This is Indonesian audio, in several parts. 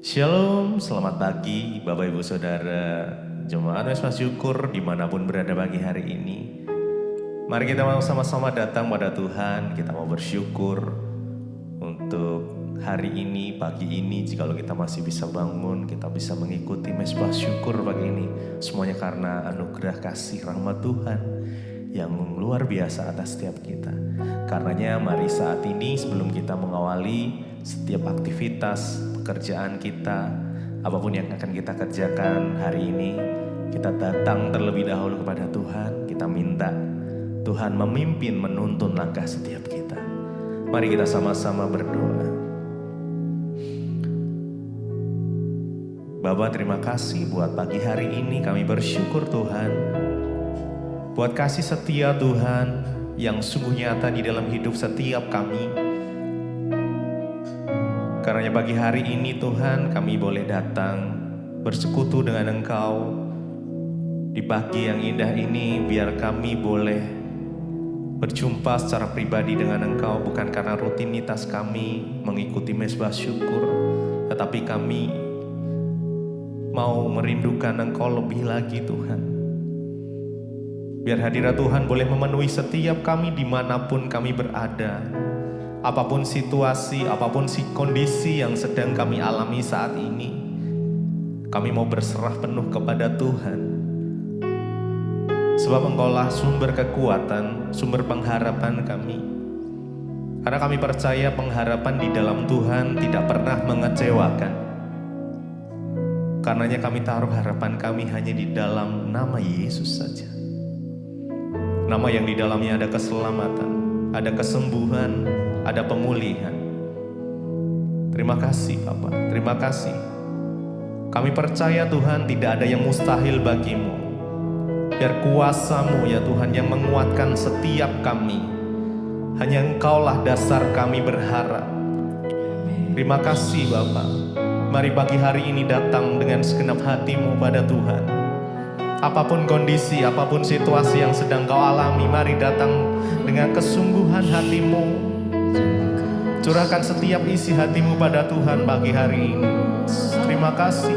Shalom, selamat pagi Bapak Ibu Saudara Jemaat Mesbah Syukur dimanapun berada pagi hari ini. Mari kita mau sama-sama datang pada Tuhan, kita mau bersyukur untuk hari ini, pagi ini. Jikalau kita masih bisa bangun, kita bisa mengikuti Mesbah Syukur pagi ini. Semuanya karena anugerah kasih rahmat Tuhan yang luar biasa atas setiap kita. Karenanya mari saat ini sebelum kita mengawali setiap aktivitas pekerjaan kita, apapun yang akan kita kerjakan hari ini, kita datang terlebih dahulu kepada Tuhan. Kita minta Tuhan memimpin, menuntun langkah setiap kita. Mari kita sama-sama berdoa. Bapa, terima kasih buat pagi hari ini. Kami bersyukur Tuhan buat kasih setia Tuhan yang sungguh nyata di dalam hidup setiap kami. Karena pagi hari ini Tuhan kami boleh datang bersekutu dengan Engkau. Di pagi yang indah ini biar kami boleh berjumpa secara pribadi dengan Engkau. Bukan karena rutinitas kami mengikuti Mesbah Syukur, tetapi kami mau merindukan Engkau lebih lagi Tuhan. Biar hadirat Tuhan boleh memenuhi setiap kami dimanapun kami berada. Apapun situasi, apapun kondisi yang sedang kami alami saat ini, kami mau berserah penuh kepada Tuhan. Sebab Engkaulah sumber kekuatan, sumber pengharapan kami. Karena kami percaya pengharapan di dalam Tuhan tidak pernah mengecewakan. Karenanya kami taruh harapan kami hanya di dalam nama Yesus saja. Nama yang di dalamnya ada keselamatan, ada kesembuhan, ada pemulihan. Terima kasih Bapa, terima kasih. Kami percaya Tuhan tidak ada yang mustahil bagimu. Biar kuasa-Mu ya Tuhan yang menguatkan setiap kami. Hanya Engkaulah dasar kami berharap. Terima kasih Bapa. Mari pagi hari ini datang dengan segenap hatimu pada Tuhan. Apapun kondisi, apapun situasi yang sedang kau alami, mari datang dengan kesungguhan hatimu. Curahkan setiap isi hatimu pada Tuhan pagi hari ini. Terima kasih.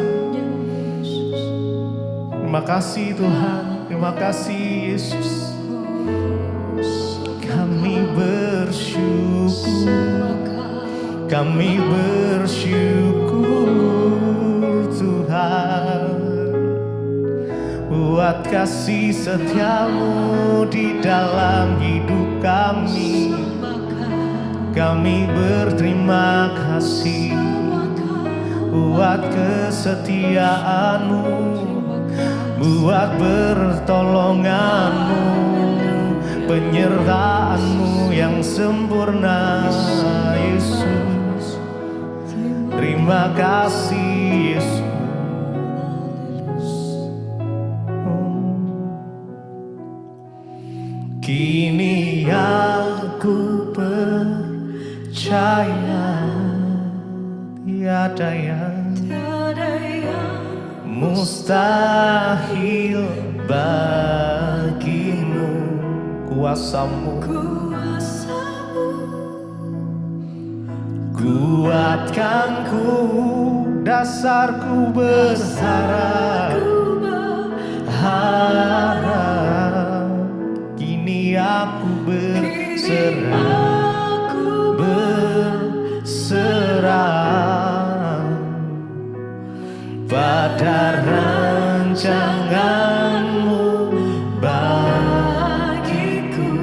Terima kasih Tuhan. Terima kasih Yesus. Kami bersyukur. Kami bersyukur Tuhan. Buat kasih setiamu di dalam hidup kami. Kami berterima kasih buat kesetiaanmu, buat pertolonganmu, penyertaanmu yang sempurna, Yesus. Terima kasih, Yesus. Kini aku percaya tiada yang mustahil bagimu. Kuasa-Mu kuatkanku, dasarku berharap. Kini aku berserah pada rancangan-Mu bagiku.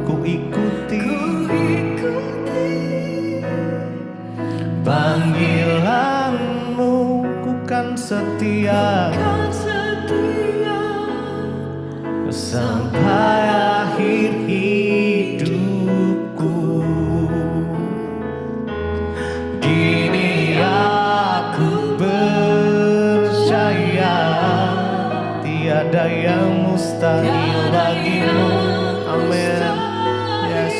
Ku ikuti panggilan-Mu, ku kan setia sampai akhir hidupku. Kini aku percaya tiada yang mustahil bagimu. Amin. Yes.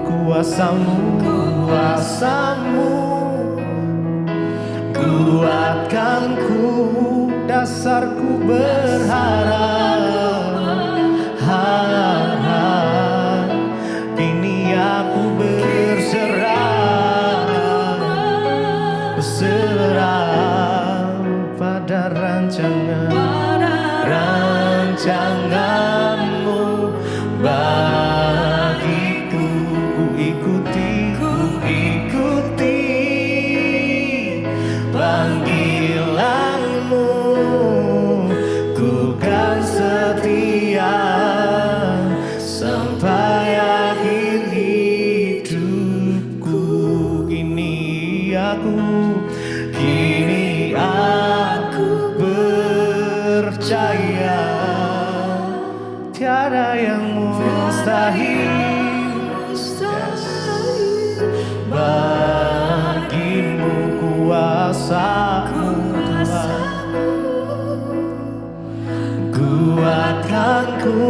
Kuasa-Mu, kuasa-Mu kuatkanku, dasarku berharap. Kini aku berserah aku. Kini aku percaya tiada yang mustahil. Bagimu kuasa-Mu Tuhan, kuatkanku,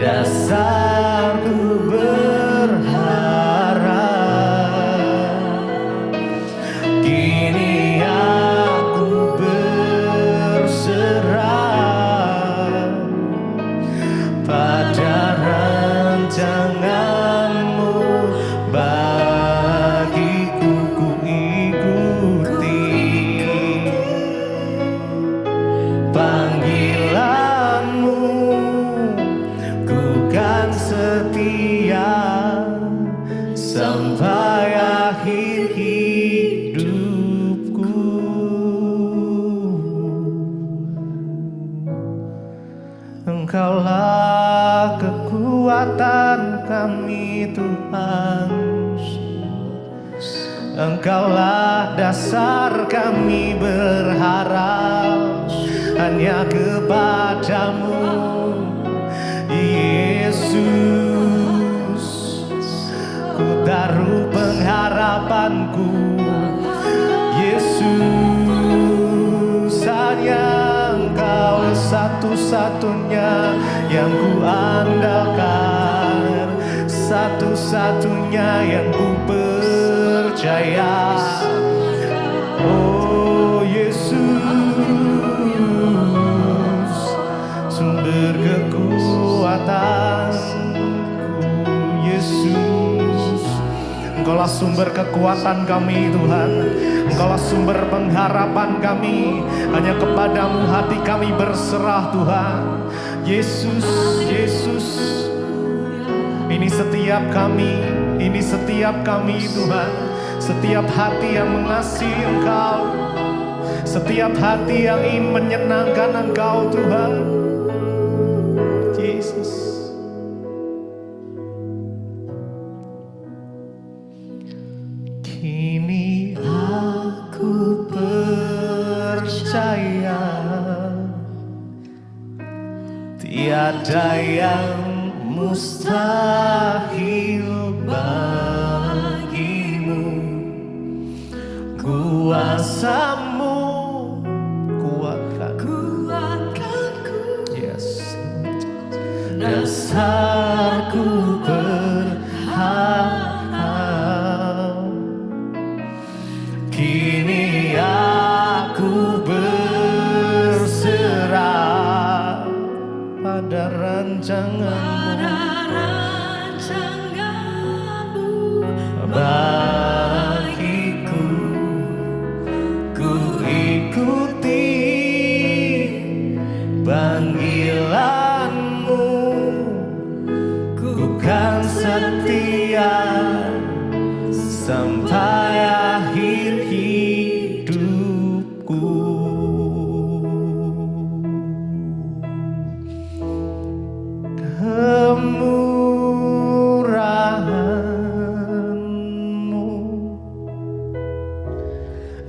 dasarku berharap. Kini aku berserah pada rancangan-Mu. Bagiku ku ikuti panggilan-Mu, ku kan setia sampai akhir hidupku. Engkaulah kekuatan kami Tuhan, Engkaulah dasar kami berharap hanya kepadamu Yesus. Ku taruh pengharapanku Yesus, hanya Engkau satu-satunya yang ku andalkan, satu-satunya yang ku percaya. Oh Yesus, sumber kekuatanku. Yesus, Engkaulah sumber kekuatan kami Tuhan, Engkaulah sumber pengharapan kami. Hanya kepadamu hati kami berserah Tuhan. Yesus, Yesus, ini setiap kami Tuhan, setiap hati yang mengasihi Engkau, setiap hati yang ingin menyenangkan Engkau Tuhan. Yesus, kini aku percaya tiada yang mustahil bagimu. Kuasa-Mu kuatkanku, yes, dasarku berharap. Kini aku berserah pada rancangan-Mu. Bagiku ku ikuti panggilan-Mu, ku kan setia sampai akhir hidupku. Kemurahan-Mu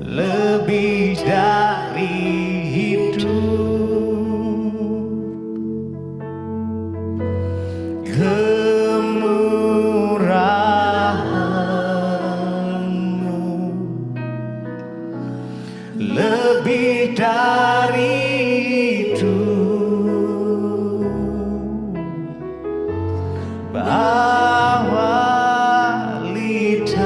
lebih dari hidup, kemurahan-Mu lebih dari hidup. Bawa lidahku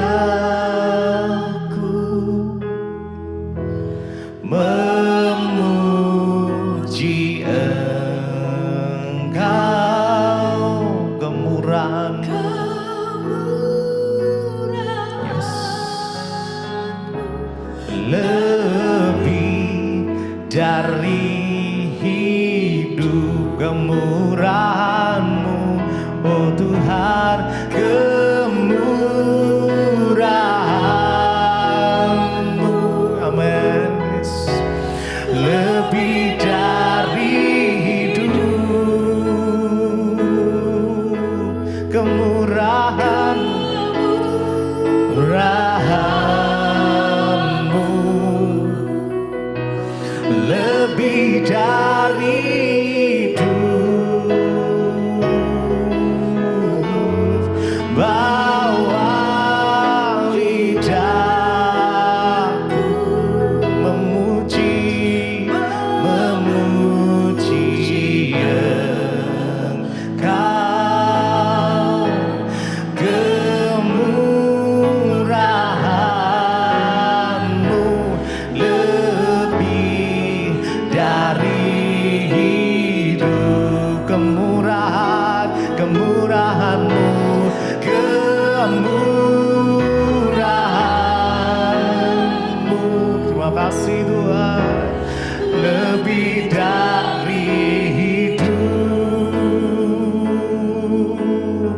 memuji Engkau. Kemurahan-Mu, yes, lebih dari hidup. Kemurahan-Mu, oh Tuhan, kemurahan-Mu, amin, yes, lebih dari hidup. Kemurahan-Mu, kasih Tuhan, lebih dari hidup.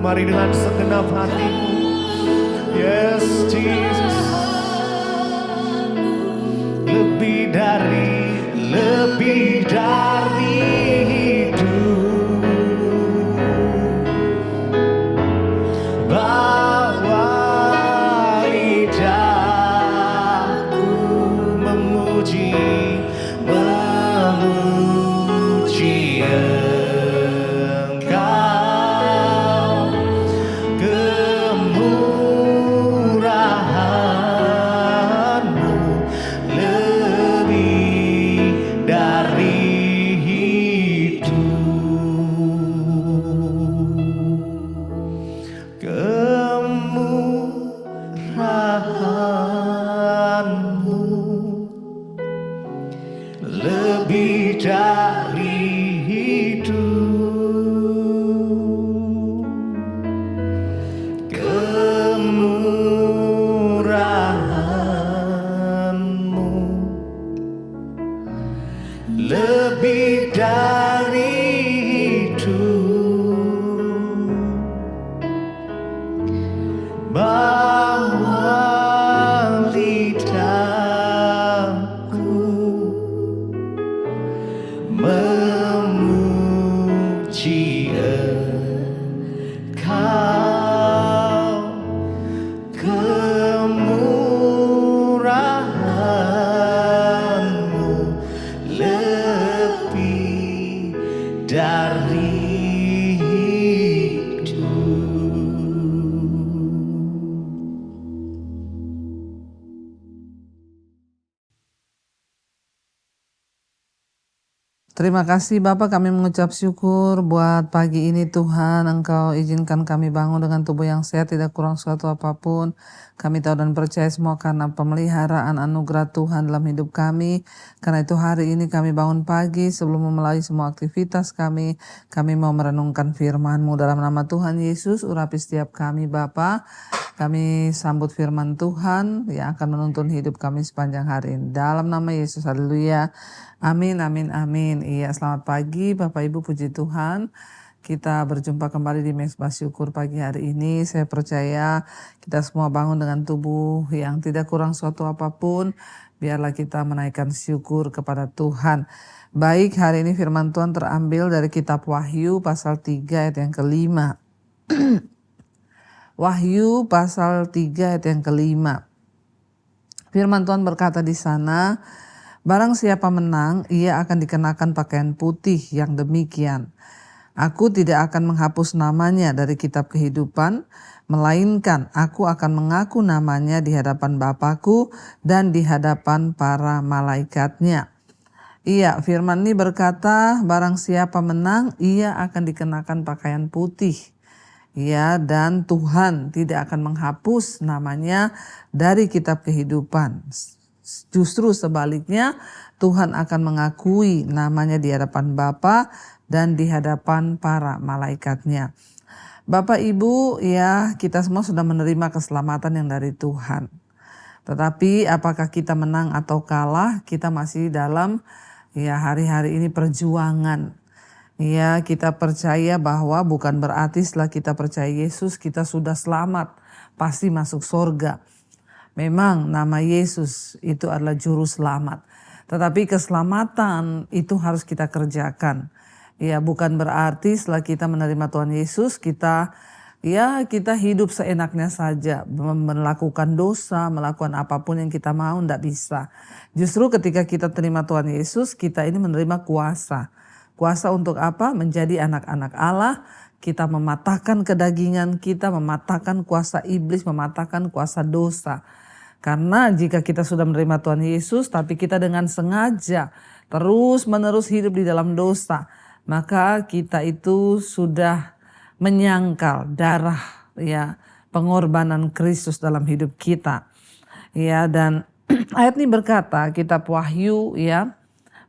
Mari dengan segenap hatimu. Yes Jesus. Lebih dari hidup. Bawa lidahku memuji Engkau, kemurahan-Mu lebih dari hidup. Kemurahan-Mu lebih dari hidup. Kemurahan-Mu lebih dari hidup. Bawa lidahku memuji Engkau, kemurahan-Mu lebih dari hidup. Terima kasih Bapak, kami mengucap syukur buat pagi ini Tuhan. Engkau izinkan kami bangun dengan tubuh yang sehat, tidak kurang suatu apapun. Kami tahu dan percaya semua karena pemeliharaan anugerah Tuhan dalam hidup kami. Karena itu hari ini kami bangun pagi sebelum memulai semua aktivitas kami mau merenungkan firman-Mu. Dalam nama Tuhan Yesus, urapi setiap kami Bapa. Kami sambut firman Tuhan yang akan menuntun hidup kami sepanjang hari ini. Dalam nama Yesus, haleluya. Amin, amin, amin. Iya, selamat pagi Bapak Ibu, puji Tuhan. Kita berjumpa kembali di Mezbah Syukur pagi hari ini. Saya percaya kita semua bangun dengan tubuh yang tidak kurang suatu apapun. Biarlah kita menaikkan syukur kepada Tuhan. Baik, hari ini firman Tuhan terambil dari kitab Wahyu pasal 3 ayat yang kelima. Wahyu pasal 3 ayat yang kelima. Firman Tuhan berkata di sana, barang siapa menang, ia akan dikenakan pakaian putih yang demikian. Aku tidak akan menghapus namanya dari kitab kehidupan, melainkan aku akan mengaku namanya di hadapan Bapa-Ku dan di hadapan para malaikatnya. Iya, firman ini berkata, barang siapa menang, ia akan dikenakan pakaian putih. Ya, dan Tuhan tidak akan menghapus namanya dari kitab kehidupan. Justru sebaliknya, Tuhan akan mengakui namanya di hadapan Bapa dan di hadapan para malaikatnya. Bapak Ibu, ya kita semua sudah menerima keselamatan yang dari Tuhan. Tetapi apakah kita menang atau kalah, kita masih dalam ya hari-hari ini perjuangan. Ya, kita percaya bahwa bukan berarti setelah kita percaya Yesus kita sudah selamat, pasti masuk surga. Memang nama Yesus itu adalah juru selamat. Tetapi keselamatan itu harus kita kerjakan. Ya, bukan berarti setelah kita menerima Tuhan Yesus kita hidup seenaknya saja, melakukan dosa, melakukan apapun yang kita mau, enggak bisa. Justru ketika kita terima Tuhan Yesus, kita ini menerima kuasa. Kuasa untuk apa? Menjadi anak-anak Allah. Kita mematahkan kedagingan kita, mematahkan kuasa iblis, mematahkan kuasa dosa. Karena jika kita sudah menerima Tuhan Yesus, tapi kita dengan sengaja terus-menerus hidup di dalam dosa, maka kita itu sudah menyangkal darah ya pengorbanan Kristus dalam hidup kita. Ya, dan ayat ini berkata, kitab Wahyu ya,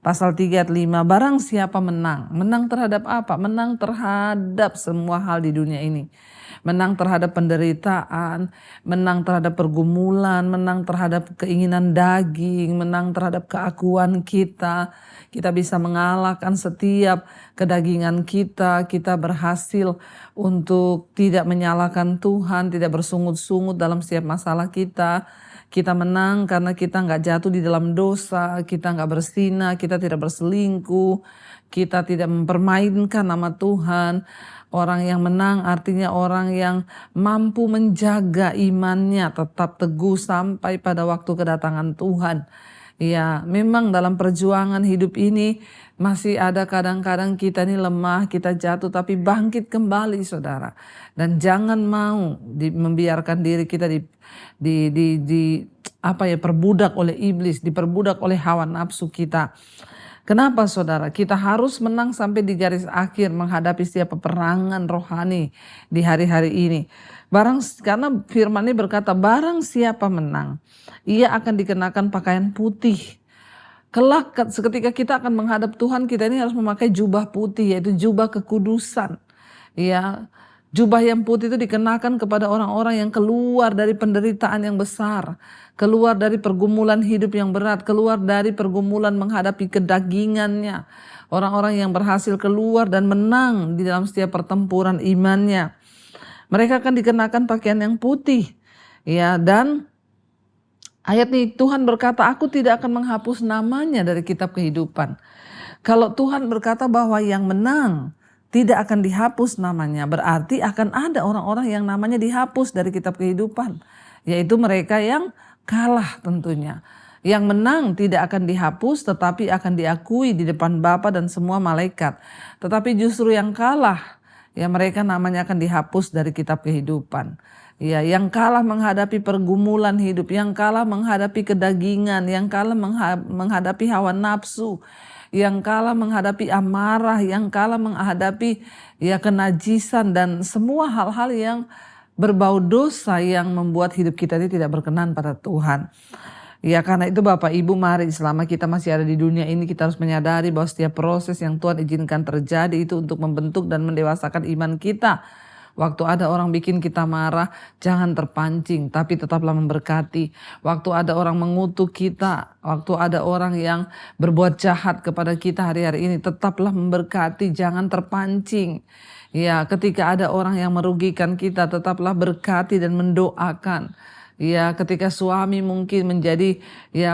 Pasal 3 ayat 5, barang siapa menang. Menang terhadap apa? Menang terhadap semua hal di dunia ini. Menang terhadap penderitaan, menang terhadap pergumulan, menang terhadap keinginan daging, menang terhadap keakuan kita. Kita bisa mengalahkan setiap kedagingan kita. Kita berhasil untuk tidak menyalahkan Tuhan, tidak bersungut-sungut dalam setiap masalah kita. Kita menang karena kita nggak jatuh di dalam dosa, kita nggak berzina, kita tidak berselingkuh, kita tidak mempermainkan nama Tuhan. Orang yang menang artinya orang yang mampu menjaga imannya tetap teguh sampai pada waktu kedatangan Tuhan. Ya, memang dalam perjuangan hidup ini masih ada kadang-kadang kita ini lemah, kita jatuh tapi bangkit kembali saudara. Dan jangan mau membiarkan diri kita perbudak oleh iblis, diperbudak oleh hawa nafsu kita. Kenapa saudara? Kita harus menang sampai di garis akhir menghadapi setiap peperangan rohani di hari-hari ini. Karena firman ini berkata, barang siapa menang, ia akan dikenakan pakaian putih. Kelak seketika kita akan menghadap Tuhan, kita ini harus memakai jubah putih, yaitu jubah kekudusan. Ya, jubah yang putih itu dikenakan kepada orang-orang yang keluar dari penderitaan yang besar, keluar dari pergumulan hidup yang berat, keluar dari pergumulan menghadapi kedagingannya. Orang-orang yang berhasil keluar dan menang di dalam setiap pertempuran imannya. Mereka akan dikenakan pakaian yang putih. Ya, dan ayat ini Tuhan berkata, aku tidak akan menghapus namanya dari kitab kehidupan. Kalau Tuhan berkata bahwa yang menang tidak akan dihapus namanya, berarti akan ada orang-orang yang namanya dihapus dari kitab kehidupan. Yaitu mereka yang kalah tentunya. Yang menang tidak akan dihapus tetapi akan diakui di depan Bapa dan semua malaikat. Tetapi justru yang kalah, ya mereka namanya akan dihapus dari kitab kehidupan. Ya, yang kalah menghadapi pergumulan hidup, yang kalah menghadapi kedagingan, yang kalah menghadapi hawa nafsu, yang kalah menghadapi amarah, yang kalah menghadapi kenajisan dan semua hal-hal yang berbau dosa yang membuat hidup kita ini tidak berkenan pada Tuhan. Ya, karena itu Bapak Ibu, mari selama kita masih ada di dunia ini kita harus menyadari bahwa setiap proses yang Tuhan izinkan terjadi itu untuk membentuk dan mendewasakan iman kita. Waktu ada orang bikin kita marah, jangan terpancing, tapi tetaplah memberkati. Waktu ada orang mengutuk kita, waktu ada orang yang berbuat jahat kepada kita hari-hari ini, tetaplah memberkati, jangan terpancing. Ya, ketika ada orang yang merugikan kita, tetaplah berkati dan mendoakan. Ya, ketika suami mungkin menjadi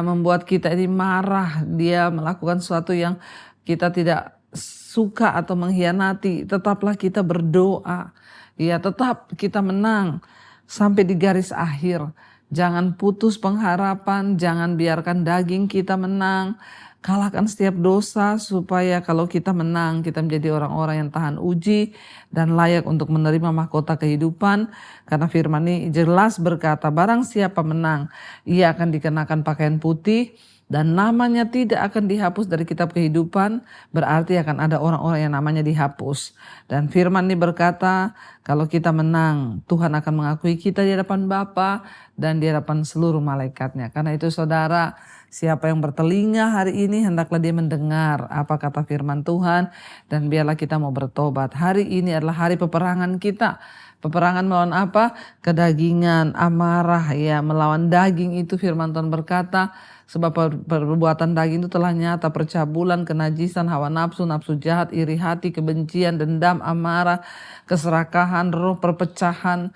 membuat kita ini marah, dia melakukan sesuatu yang kita tidak suka atau mengkhianati, tetaplah kita berdoa. Ya, tetap kita menang sampai di garis akhir. Jangan putus pengharapan, jangan biarkan daging kita menang. Kalahkan setiap dosa supaya kalau kita menang, kita menjadi orang-orang yang tahan uji dan layak untuk menerima mahkota kehidupan. Karena firman ini jelas berkata, barang siapa menang, ia akan dikenakan pakaian putih dan namanya tidak akan dihapus dari kitab kehidupan, berarti akan ada orang-orang yang namanya dihapus. Dan firman ini berkata, kalau kita menang, Tuhan akan mengakui kita di hadapan Bapa dan di hadapan seluruh malaikatnya. Karena itu saudara, siapa yang bertelinga hari ini hendaklah dia mendengar apa kata firman Tuhan dan biarlah kita mau bertobat. Hari ini adalah hari peperangan kita. Peperangan melawan apa? Kedagingan, amarah, melawan daging itu firman Tuhan berkata, sebab perbuatan daging itu telah nyata, percabulan, kenajisan, hawa nafsu, nafsu jahat, iri hati, kebencian, dendam, amarah, keserakahan, roh perpecahan,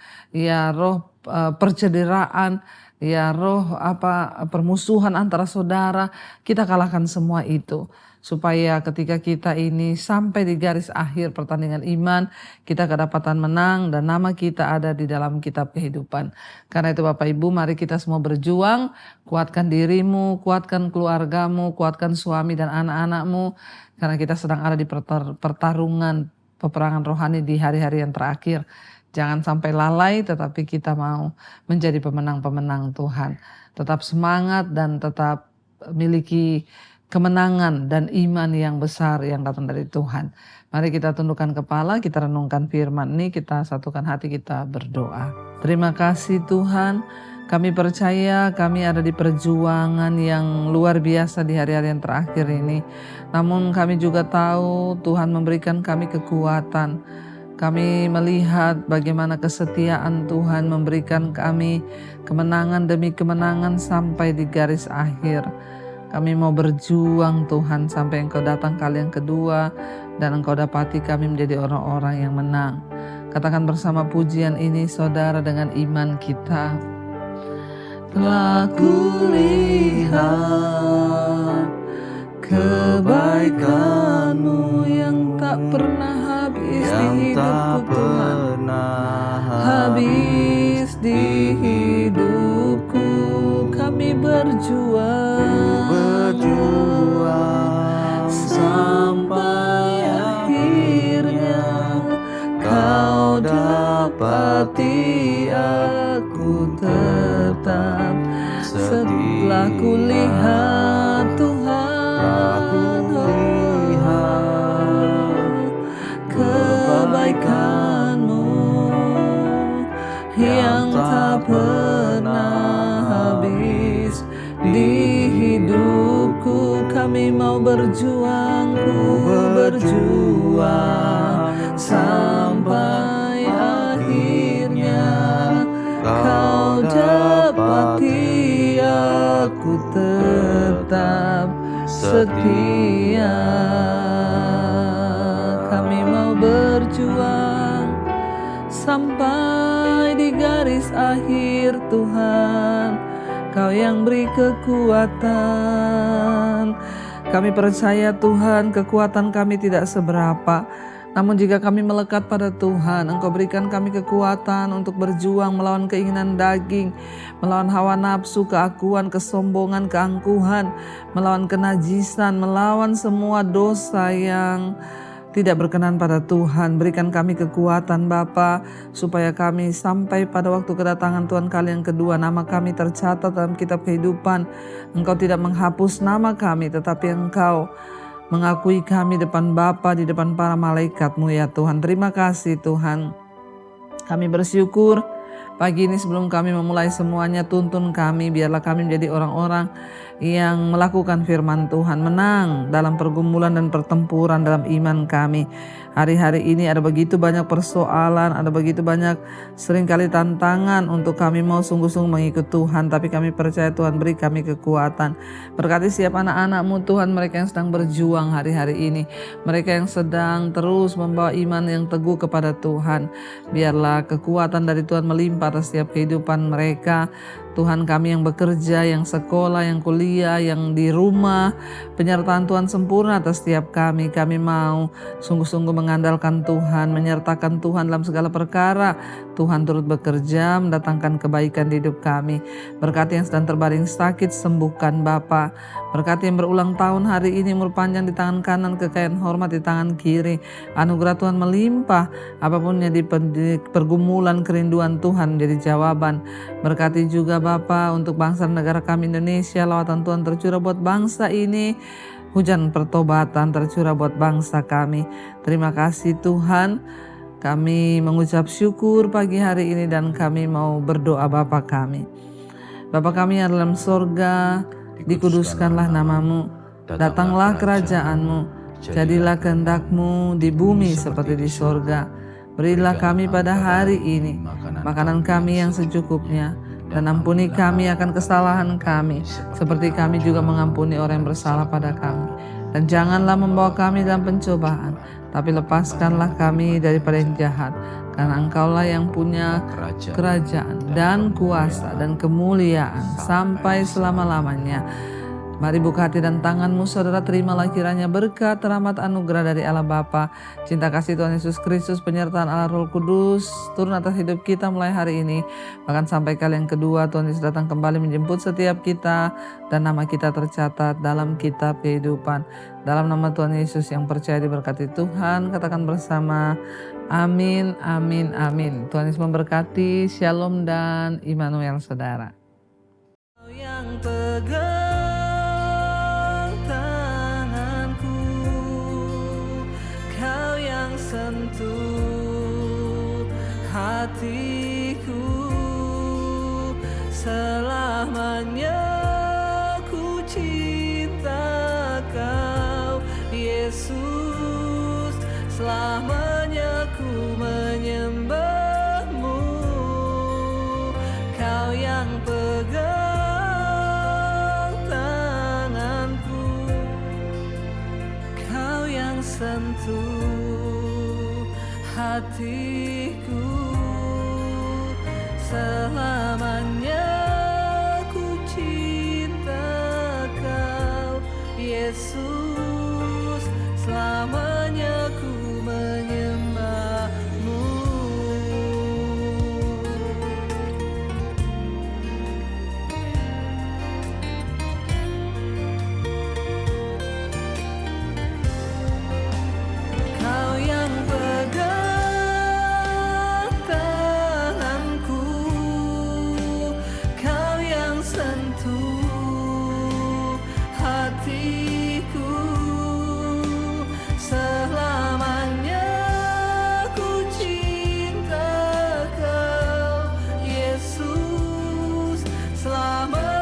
roh percederaan, roh permusuhan antara saudara. Kita kalahkan semua itu. Supaya ketika kita ini sampai di garis akhir pertandingan iman, kita kedapatan menang dan nama kita ada di dalam kitab kehidupan. Karena itu Bapak Ibu, mari kita semua berjuang, kuatkan dirimu, kuatkan keluargamu, kuatkan suami dan anak-anakmu. Karena kita sedang ada di pertarungan peperangan rohani di hari-hari yang terakhir. Jangan sampai lalai, tetapi kita mau menjadi pemenang-pemenang Tuhan. Tetap semangat dan tetap miliki kemenangan dan iman yang besar yang datang dari Tuhan. Mari kita tundukkan kepala, kita renungkan firman ini, kita satukan hati, kita berdoa. Terima kasih Tuhan, Kami percaya kami ada di perjuangan yang luar biasa di hari-hari yang terakhir ini. Namun kami juga tahu Tuhan memberikan kami kekuatan. Kami melihat bagaimana kesetiaan Tuhan memberikan kami kemenangan demi kemenangan sampai di garis akhir. Kami mau berjuang Tuhan sampai Engkau datang kali yang kedua dan Engkau dapati kami menjadi orang-orang yang menang. Katakan bersama pujian ini saudara dengan iman kita. Telah kulihat kebaikan-Mu yang tak pernah habis di hidupku Tuhan. Habis di hidupku kami berjuang sampai akhirnya Kau dapati aku tetap setelah kulihat Tuhan kebaikan-Mu yang tak pernah habis di hidupku. Kami mau berjuang sampai akhirnya Kau dapati aku tetap setia. Kami mau berjuang sampai di garis akhir Tuhan. Kau yang beri kekuatan. Kami percaya Tuhan kekuatan kami tidak seberapa. Namun jika kami melekat pada Tuhan, Engkau berikan kami kekuatan untuk berjuang melawan keinginan daging, melawan hawa nafsu, keakuan, kesombongan, keangkuhan, melawan kenajisan, melawan semua dosa yang tidak berkenan pada Tuhan. Berikan kami kekuatan Bapa, supaya kami sampai pada waktu kedatangan Tuhan kali yang kedua, nama kami tercatat dalam kitab kehidupan. Engkau tidak menghapus nama kami, tetapi Engkau mengakui kami depan Bapa, di depan para malaikat-Mu ya Tuhan. Terima kasih Tuhan. Kami bersyukur pagi ini sebelum kami memulai semuanya, tuntun kami, biarlah kami menjadi orang-orang yang melakukan firman Tuhan, menang dalam pergumulan dan pertempuran dalam iman kami. Hari-hari ini ada begitu banyak persoalan, ada begitu banyak seringkali tantangan untuk kami mau sungguh-sungguh mengikut Tuhan. Tapi kami percaya Tuhan beri kami kekuatan. Berkati setiap anak-anak-Mu Tuhan, mereka yang sedang berjuang hari-hari ini, mereka yang sedang terus membawa iman yang teguh kepada Tuhan. Biarlah kekuatan dari Tuhan melimpah atas setiap kehidupan mereka. Tuhan, kami yang bekerja, yang sekolah, yang kuliah, yang di rumah, penyertaan Tuhan sempurna atas setiap kami. Kami mau sungguh-sungguh mengandalkan Tuhan, menyertakan Tuhan dalam segala perkara. Tuhan turut bekerja, mendatangkan kebaikan di hidup kami. Berkati yang sedang terbaring sakit, sembuhkan Bapa. Berkati yang berulang tahun hari ini, umur panjang di tangan kanan, kekayaan hormat di tangan kiri. Anugerah Tuhan melimpah, apapun yang di pergumulan kerinduan Tuhan menjadi jawaban. Berkati juga Bapa untuk bangsa dan negara kami Indonesia, lawatan Tuhan tercurah buat bangsa ini, hujan pertobatan tercurah buat bangsa kami. Terima kasih Tuhan, kami mengucap syukur pagi hari ini dan kami mau berdoa Bapa kami. Bapa kami yang dalam sorga, dikuduskanlah nama-Mu, datanglah kerajaan-Mu, jadilah kehendak-Mu di bumi seperti di sorga. Berilah kami pada hari ini makanan kami yang secukupnya, dan ampuni kami akan kesalahan kami, seperti kami juga mengampuni orang yang bersalah pada kami. Dan janganlah membawa kami dalam pencobaan, tapi lepaskanlah kami daripada yang jahat. Karena Engkaulah yang punya kerajaan dan kuasa dan kemuliaan sampai selama-lamanya. Mari buka hati dan tanganmu saudara, terimalah kiranya berkat, rahmat, anugerah dari Allah Bapa, cinta kasih Tuhan Yesus Kristus, penyertaan Allah Roh Kudus turun atas hidup kita mulai hari ini, bahkan sampai kali yang kedua Tuhan Yesus datang kembali menjemput setiap kita, dan nama kita tercatat dalam kitab kehidupan. Dalam nama Tuhan Yesus yang percaya diberkati Tuhan, katakan bersama amin, amin, amin. Tuhan Yesus memberkati. Shalom dan Immanuel saudara. Yang sentuh hatiku selamanya ku cinta Kau, Yesus, selamanya ku menyembah-Mu. Kau yang pegang tanganku, Kau yang sentuh hatiku. Selamanya ku cinta Kau, Yesus, selamanya ku menyembah-Mu. Kau yang pegang tanganku, Kau yang sentuh hatiku. Selamanya ku cinta Kau, Yesus, selamanya